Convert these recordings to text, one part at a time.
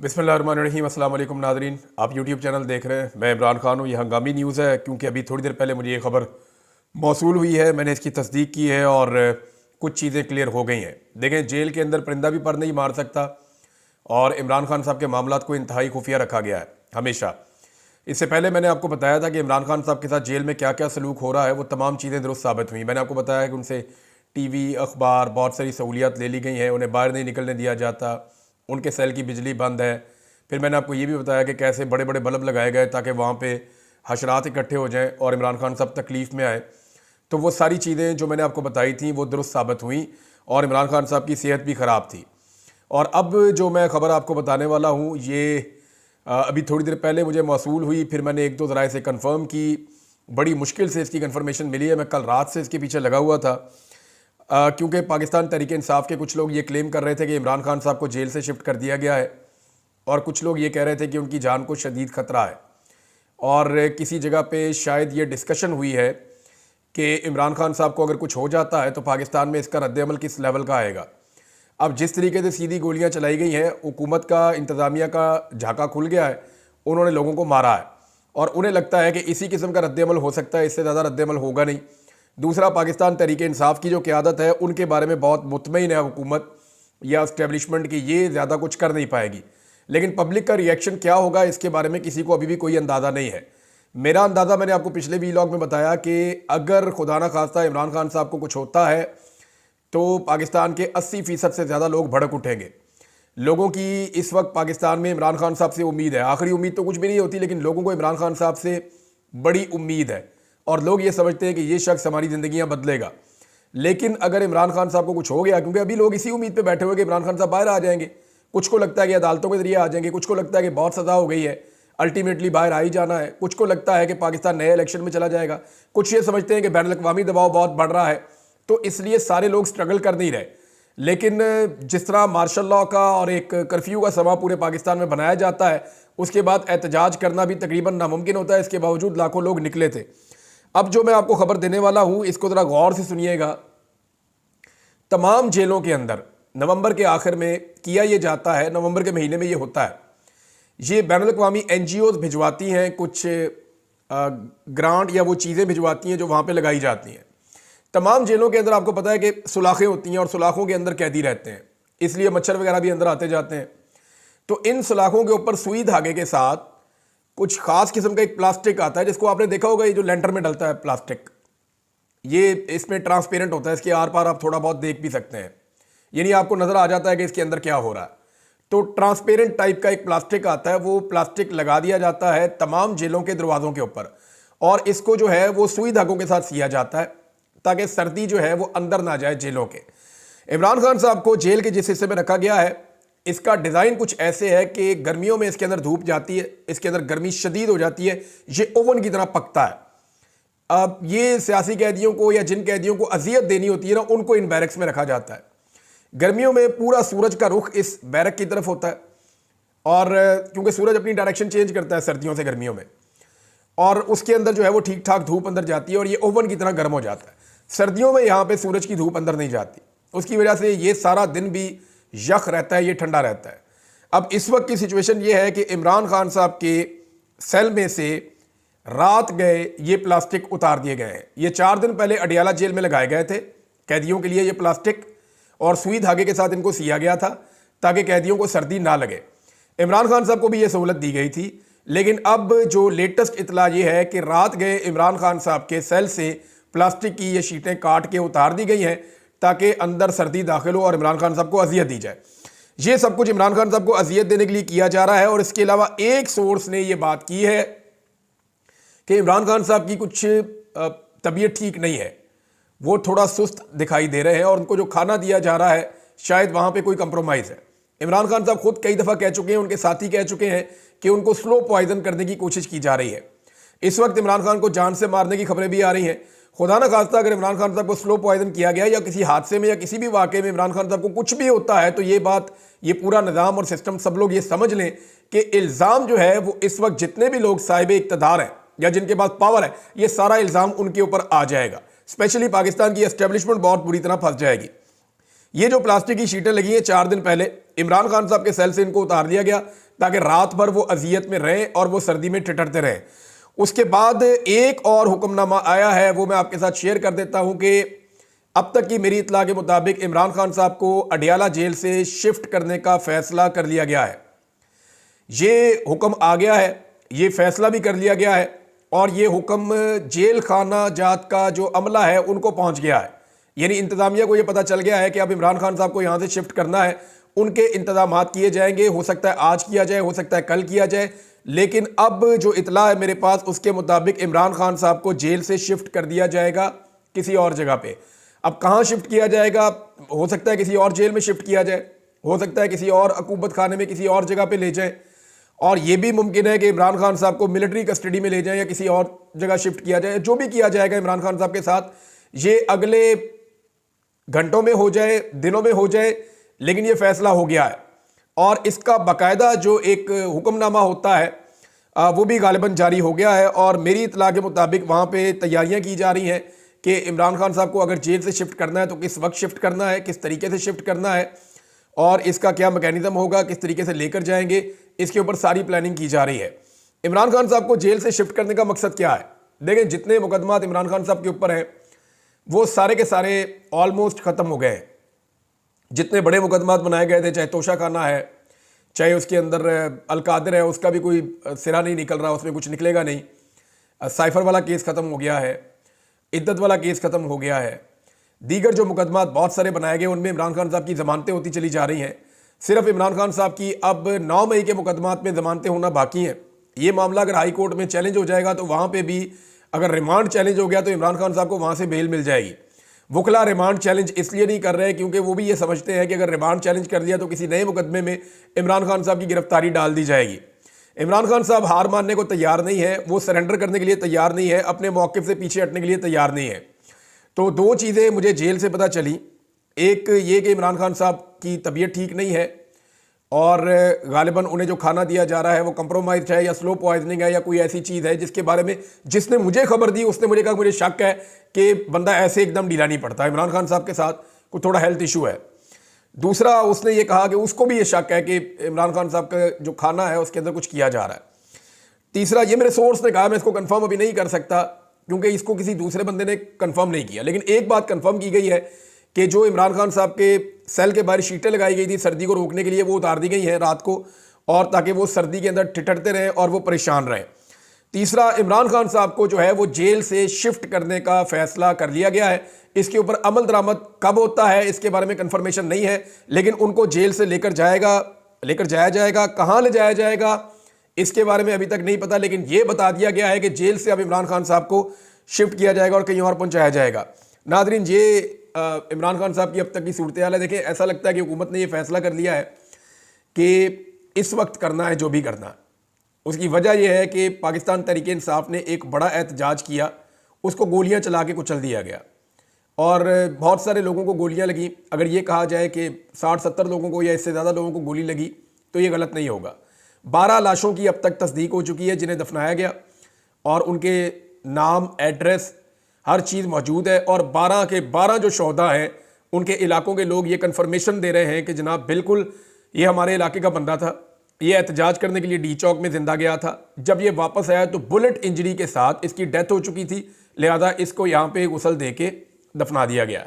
बिस्मिल्लाहिर्रहमानिर्रहीम। अस्सलाम वालेकुम नाज़रीन, आप यूट्यूब चैनल देख रहे हैं। मैं इमरान खान हूँ। ये हंगामी न्यूज़ है क्योंकि अभी थोड़ी देर पहले मुझे ये खबर मौसूल हुई है। मैंने इसकी तस्दीक की है और कुछ चीज़ें क्लियर हो गई हैं। देखें, जेल के अंदर परिंदा भी पर नहीं मार सकता और इमरान खान साहब के मामलात को इंतहाई खुफिया रखा गया है हमेशा। इससे पहले मैंने आपको बताया था कि इमरान खान साहब के साथ जेल में क्या क्या सलूक हो रहा है, वो तमाम चीज़ें दुरुस्त साबित हुई। मैंने आपको बताया कि उनसे टीवी, अखबार, बहुत सारी सहूलियात ले ली गई हैं, उन्हें बाहर नहीं निकलने दिया जाता, उनके सेल की बिजली बंद है। फिर मैंने आपको ये भी बताया कि कैसे बड़े बड़े बल्ब लगाए गए ताकि वहाँ पे हशरात इकट्ठे हो जाएं और इमरान खान साहब तकलीफ़ में आए। तो वो सारी चीज़ें जो मैंने आपको बताई थी वो दुरुस्त साबित हुई और इमरान खान साहब की सेहत भी ख़राब थी। और अब जो मैं ख़बर आपको बताने वाला हूँ ये अभी थोड़ी देर पहले मुझे मौसूल हुई। फिर मैंने एक दो ज़राए से कंफर्म की, बड़ी मुश्किल से इसकी कंफर्मेशन मिली है। मैं कल रात से इसके पीछे लगा हुआ था क्योंकि पाकिस्तान तहरीक इंसाफ के कुछ लोग ये क्लेम कर रहे थे कि इमरान खान साहब को जेल से शिफ्ट कर दिया गया है और कुछ लोग ये कह रहे थे कि उनकी जान को शदीद ख़तरा है। और किसी जगह पे शायद ये डिस्कशन हुई है कि इमरान खान साहब को अगर कुछ हो जाता है तो पाकिस्तान में इसका रद्द-ए-अमल किस लेवल का आएगा। अब जिस तरीके से सीधी गोलियां चलाई गई हैं, हुकूमत का, इंतज़ामिया का झाका खुल गया है, उन्होंने लोगों को मारा है और उन्हें लगता है कि इसी किस्म का रद्द-ए-अमल हो सकता है, इससे ज़्यादा रद्द-ए-अमल होगा नहीं। दूसरा, पाकिस्तान तहरीक इंसाफ की जो क़यादत है उनके बारे में बहुत मुतमईन है हुकूमत या इस्टेब्लिशमेंट की, ये ज़्यादा कुछ कर नहीं पाएगी। लेकिन पब्लिक का रिएक्शन क्या होगा इसके बारे में किसी को अभी भी कोई अंदाज़ा नहीं है। मेरा अंदाज़ा मैंने आपको पिछले वीलॉग में बताया कि अगर खुदा ना खास्ता इमरान खान साहब को कुछ होता है तो पाकिस्तान के 80% से ज़्यादा लोग भड़क उठेंगे। लोगों की इस वक्त पाकिस्तान में इमरान खान साहब से उम्मीद है। आखिरी उम्मीद तो कुछ भी नहीं होती, लेकिन लोगों को इमरान खान साहब से बड़ी उम्मीद है और लोग ये समझते हैं कि ये शख्स हमारी ज़िंदगियाँ बदलेगा। लेकिन अगर इमरान खान साहब को कुछ हो गया, क्योंकि अभी लोग इसी उम्मीद पर बैठे हुए कि इमरान खान साहब बाहर आ जाएंगे, कुछ को लगता है कि अदालतों के जरिए आ जाएंगे, कुछ को लगता है कि बहुत सज़ा हो गई है, अल्टीमेटली बाहर आ ही जाना है, कुछ को लगता है कि पाकिस्तान नए इलेक्शन में चला जाएगा, कुछ ये समझते हैं कि बैनुल अक़वामी दबाव बहुत बढ़ रहा है, तो इसलिए सारे लोग स्ट्रगल कर नहीं रहे। लेकिन जिस तरह मार्शल लॉ का और एक कर्फ्यू का समा पूरे पाकिस्तान में बनाया जाता है, उसके बाद एहतजाज करना भी तकरीबन नामुमकिन होता है। इसके बावजूद लाखों लोग निकले थे। अब जो मैं आपको खबर देने वाला हूँ इसको ज़रा गौर से सुनिएगा। तमाम जेलों के अंदर नवंबर के आखिर में किया ये जाता है, नवंबर के महीने में ये होता है, ये बैनुल अक़वामी NGOs भिजवाती हैं कुछ ग्रांट या वो चीज़ें भिजवाती हैं जो वहाँ पे लगाई जाती हैं। तमाम जेलों के अंदर आपको पता है कि सुलाखें होती हैं और सुलाखों के अंदर कैदी रहते हैं, इसलिए मच्छर वगैरह भी अंदर आते जाते हैं। तो इन सुलाखों के ऊपर सुई धागे के साथ कुछ ख़ास किस्म का एक प्लास्टिक आता है जिसको आपने देखा होगा, ये जो लेंटर में डलता है प्लास्टिक, ये इसमें ट्रांसपेरेंट होता है, इसके आर पार आप थोड़ा बहुत देख भी सकते हैं, यानी आपको नज़र आ जाता है कि इसके अंदर क्या हो रहा है। तो ट्रांसपेरेंट टाइप का एक प्लास्टिक आता है, वो प्लास्टिक लगा दिया जाता है तमाम जेलों के दरवाज़ों के ऊपर और इसको जो है वो सुई धागों के साथ सिया जाता है ताकि सर्दी जो है वो अंदर ना जाए जेलों के। इमरान खान साहब को जेल के जिस हिस्से में रखा गया है, इसका डिज़ाइन कुछ ऐसे है कि गर्मियों में इसके अंदर धूप जाती है, इसके अंदर गर्मी शदीद हो जाती है, ये ओवन की तरह पकता है। अब ये सियासी कैदियों को या जिन कैदियों को अजियत देनी होती है ना, उनको इन बैरक्स में रखा जाता है। गर्मियों में पूरा सूरज का रुख इस बैरक की तरफ होता है और क्योंकि सूरज अपनी डायरेक्शन चेंज करता है सर्दियों से गर्मियों में, और उसके अंदर जो है वो ठीक ठाक धूप अंदर जाती है और ये ओवन की तरह गर्म हो जाता है। सर्दियों में यहाँ पे सूरज की धूप अंदर नहीं जाती, उसकी वजह से ये सारा दिन भी यख रहता है, ये ठंडा रहता है। अब इस वक्त की सिचुएशन ये है कि इमरान खान साहब के सेल में से रात गए ये प्लास्टिक उतार दिए गए हैं। ये 4 दिन पहले अडियाला जेल में लगाए गए थे कैदियों के लिए ये प्लास्टिक, और सुई धागे के साथ इनको सिया गया था ताकि कैदियों को सर्दी ना लगे। इमरान खान साहब को भी ये सहूलत दी गई थी, लेकिन अब जो लेटेस्ट इतला ये है कि रात गए इमरान खान साहब के सेल से प्लास्टिक की ये शीटें काट के उतार दी गई हैं ताकि अंदर सर्दी दाखिल हो और इमरान खान साहब को अजियत दी जाए। ये सब कुछ इमरान खान साहब को अजियत देने के लिए किया जा रहा है। और इसके अलावा एक सोर्स ने यह बात की है कि इमरान खान साहब की कुछ तबीयत ठीक नहीं है, वो थोड़ा सुस्त दिखाई दे रहे हैं और उनको जो खाना दिया जा रहा है शायद वहाँ पे कोई कंप्रोमाइज़ है। इमरान खान साहब खुद कई दफ़ा कह चुके हैं, उनके साथी कह चुके हैं कि उनको स्लो पॉइजन करने की कोशिश की जा रही है। इस वक्त इमरान खान को जान से मारने की खबरें भी आ रही हैं। खुदा ना खास्ता अगर इमरान खान साहब को स्लो पॉइजन किया गया या किसी हादसे में या किसी भी वाक़े में इमरान खान साहब को कुछ भी होता है, तो ये बात, ये पूरा निज़ाम और सिस्टम, सब लोग ये समझ लें कि इल्ज़ाम जो है वो इस वक्त जितने भी लोग साहिब इक़्तिदार हैं या जिनके पास पावर है, ये सारा इल्ज़ाम उनके ऊपर आ जाएगा। स्पेशली पाकिस्तान की एस्टेब्लिशमेंट बहुत बुरी तरह फंस जाएगी। ये जो प्लास्टिक की शीटें लगी हैं 4 दिन पहले इमरान खान साहब के सेल से इनको उतार दिया गया ताकि रात भर वो अजियत में रहें और वो सर्दी में ठिठरते रहें। उसके बाद एक और हुक्मनामा आया है, वो मैं आपके साथ शेयर कर देता हूं कि अब तक की मेरी इत्तला के मुताबिक इमरान खान साहब को अडियाला जेल से शिफ्ट करने का फैसला कर लिया गया है। ये हुक्म आ गया है, ये फैसला भी कर लिया गया है और ये हुक्म जेल खाना जात का जो अमला है उनको पहुंच गया है। यानी इंतजामिया को ये पता चल गया है कि अब इमरान खान साहब को यहाँ से शिफ्ट करना है, उनके इंतजामात किए जाएंगे। हो सकता है आज किया जाए, हो सकता है कल किया जाए, लेकिन अब जो इतला है मेरे पास उसके मुताबिक इमरान खान साहब को जेल से शिफ्ट कर दिया जाएगा किसी और जगह पे। अब कहाँ शिफ्ट किया जाएगा, हो सकता है किसी और जेल में शिफ्ट किया जाए, हो सकता है किसी और अकूबत खाने में किसी और जगह पे ले जाए, और यह भी मुमकिन है कि इमरान खान साहब को मिलिट्री कस्टडी में ले जाए या किसी और जगह शिफ्ट किया जाए। जो भी किया जाएगा इमरान खान साहब के साथ, ये अगले घंटों में हो जाए, दिनों में हो जाए, लेकिन ये फैसला हो गया है। और इसका बाकायदा जो एक हुक्मनामा होता है वो भी गालिबन जारी हो गया है। और मेरी इत्तला के मुताबिक वहाँ पे तैयारियां की जा रही हैं कि इमरान खान साहब को अगर जेल से शिफ्ट करना है तो किस वक्त शिफ्ट करना है, किस तरीके से शिफ्ट करना है और इसका क्या मैकेनिज्म होगा, किस तरीके से लेकर जाएंगे, इसके ऊपर सारी प्लानिंग की जा रही है। इमरान खान साहब को जेल से शिफ्ट करने का मकसद क्या है? देखें, जितने मुकदमात इमरान खान साहब के ऊपर हैं वो सारे के सारे ऑलमोस्ट ख़त्म हो गए हैं। जितने बड़े मुकदमात बनाए गए थे, चाहे तोशा खाना है, चाहे उसके अंदर अलकादर है, उसका भी कोई सिरा नहीं निकल रहा, उसमें कुछ निकलेगा नहीं। साइफर वाला केस ख़त्म हो गया है, इद्दत वाला केस ख़त्म हो गया है। दीगर जो मुकदमात बहुत सारे बनाए गए उनमें इमरान खान साहब की ज़मानतें होती चली जा रही हैं। सिर्फ इमरान खान साहब की अब 9 मई के मुकदमात में ज़मानतें होना बाकी हैं। ये मामला अगर हाई कोर्ट में चैलेंज हो जाएगा तो वहाँ पे भी अगर रिमांड चैलेंज हो गया तो इमरान खान साहब को वहाँ से बेल मिल जाएगी। वकला रिमांड चैलेंज इसलिए नहीं कर रहे क्योंकि वो भी ये समझते हैं कि अगर रिमांड चैलेंज कर लिया तो किसी नए मुकदमे में इमरान खान साहब की गिरफ्तारी डाल दी जाएगी। इमरान खान साहब हार मानने को तैयार नहीं है, वो सरेंडर करने के लिए तैयार नहीं है, अपने मौक़िफ़ से पीछे हटने के लिए तैयार नहीं है। तो दो चीज़ें मुझे जेल से पता चली, एक ये कि इमरान खान साहब की तबीयत ठीक नहीं है और गालिबन उन्हें जो खाना दिया जा रहा है वो कंप्रोमाइज है या स्लो पॉइजनिंग है या कोई ऐसी चीज़ है जिसके बारे में जिसने मुझे खबर दी उसने मुझे कहा मुझे शक है कि बंदा ऐसे एकदम ढीला नहीं पड़ता, इमरान खान साहब के साथ कुछ थोड़ा हेल्थ इशू है। दूसरा, उसने ये कहा कि उसको भी ये शक है कि इमरान खान साहब का जो खाना है उसके अंदर कुछ किया जा रहा है। तीसरा, ये मेरे सोर्स ने कहा, मैं इसको कंफर्म अभी नहीं कर सकता क्योंकि इसको किसी दूसरे बंदे ने कंफर्म नहीं किया, लेकिन एक बात कंफर्म की गई है कि जो इमरान खान साहब के सेल के बाहर शीटें लगाई गई थी सर्दी को रोकने के लिए वो उतार दी गई हैं रात को, और ताकि वो सर्दी के अंदर ठिठरते रहें और वो परेशान रहें। तीसरा, इमरान खान साहब को जो है वो जेल से शिफ्ट करने का फैसला कर लिया गया है। इसके ऊपर अमल दरामद कब होता है इसके बारे में कंफर्मेशन नहीं है, लेकिन उनको जेल से लेकर जाया जाएगा। कहाँ ले जाया जाएगा इसके बारे में अभी तक नहीं पता, लेकिन ये बता दिया गया है कि जेल से अब इमरान खान साहब को शिफ्ट किया जाएगा और कहीं और पहुँचाया जाएगा। नादरीन, ये इमरान खान साहब की अब तक की सूरत हाल है। देखिए, ऐसा लगता है कि हुकूमत ने ये फैसला कर लिया है कि इस वक्त करना है जो भी करना है। उसकी वजह यह है कि पाकिस्तान तहरीक इंसाफ ने एक बड़ा एहतजाज किया, उसको गोलियां चला के कुचल दिया गया और बहुत सारे लोगों को गोलियां लगी। अगर ये कहा जाए कि 60-70 लोगों को या इससे ज़्यादा लोगों को गोली लगी तो ये गलत नहीं होगा। 12 लाशों की अब तक तस्दीक हो चुकी है जिन्हें दफनाया गया और उनके नाम, एड्रेस, हर चीज़ मौजूद है। और 12 के 12 जो शोहदा हैं उनके इलाकों के लोग ये कन्फर्मेशन दे रहे हैं कि जनाब बिल्कुल ये हमारे इलाके का बंदा था, ये एहतजाज करने के लिए डी चौक में जिंदा गया था। जब ये वापस आया तो बुलेट इंजरी के साथ इसकी डेथ हो चुकी थी, लिहाजा इसको यहाँ पे गुसल दे के दफना दिया गया।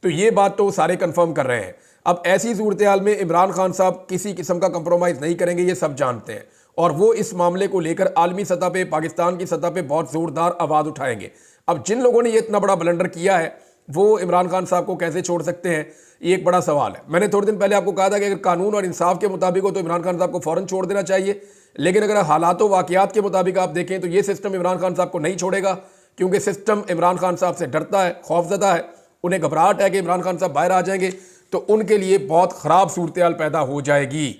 तो ये बात तो सारे कंफर्म कर रहे हैं। अब ऐसी सूरत हाल में इमरान खान साहब किसी किस्म का कंप्रोमाइज़ नहीं करेंगे, ये सब जानते हैं, और वो इस मामले को लेकर आलमी सतह पे, पाकिस्तान की सतह पे बहुत ज़ोरदार आवाज़ उठाएंगे। अब जिन लोगों ने ये इतना बड़ा ब्लंडर किया है वो इमरान खान साहब को कैसे छोड़ सकते हैं, ये एक बड़ा सवाल है। मैंने थोड़े दिन पहले आपको कहा था कि अगर कानून और इंसाफ के मुताबिक हो तो इमरान खान साहब को फ़ौरन छोड़ देना चाहिए, लेकिन अगर हालात वाक़ियात के मुताबिक आप देखें तो ये सिस्टम इमरान खान साहब को नहीं छोड़ेगा, क्योंकि सिस्टम इमरान खान साहब से डरता है, खौफजदा है, उन्हें घबराहट है कि इमरान खान साहब बाहर आ जाएंगे तो उनके लिए बहुत ख़राब सूरत हाल पैदा हो जाएगी।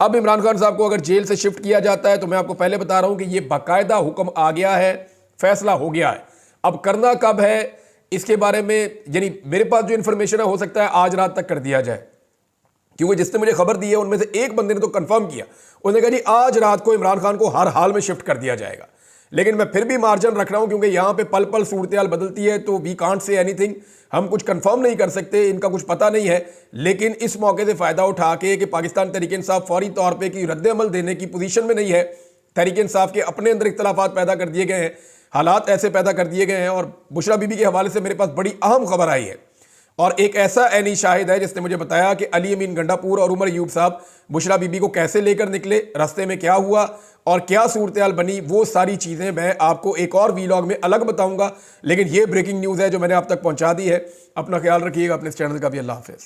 अब इमरान खान साहब को अगर जेल से शिफ्ट किया जाता है तो मैं आपको पहले बता रहा हूँ कि ये बाकायदा हुक्म आ गया है, फैसला हो गया है। अब करना कब है इसके बारे में, यानी मेरे पास जो इन्फॉर्मेशन है हो सकता है आज रात तक कर दिया जाए, क्योंकि जिसने मुझे खबर दी है उनमें से एक बंदे ने तो कंफर्म किया, उसने कहा जी आज रात को इमरान खान को हर हाल में शिफ्ट कर दिया जाएगा। लेकिन मैं फिर भी मार्जिन रख रहा हूं क्योंकि यहां पे पल पल सूरत बदलती है, तो वी कांट से एनीथिंग, हम कुछ कंफर्म नहीं कर सकते, इनका कुछ पता नहीं है। लेकिन इस मौके से फायदा उठा के कि पाकिस्तान तहरीक इंसाफ फौरी तौर पर की रद्द अमल देने की पोजीशन में नहीं है, तहरीक इंसाफ के अपने अंदर इख्तलाफात पैदा कर दिए गए हैं, हालात ऐसे पैदा कर दिए गए हैं। और बुशरा बीबी के हवाले से मेरे पास बड़ी अहम खबर आई है और एक ऐसा ऐनी शाहिद है जिसने मुझे बताया कि अली अमीन गंडापुर और उमर अयूब साहब बुशरा बीबी को कैसे लेकर निकले, रास्ते में क्या हुआ और क्या सूरत हाल बनी, वो सारी चीज़ें मैं आपको एक और वीलॉग में अलग बताऊंगा। लेकिन ये ब्रेकिंग न्यूज़ है जो मैंने आप तक पहुंचा दी है। अपना ख्याल रखिएगा, अपने इस चैनल का भी। अल्लाह हाफिज़।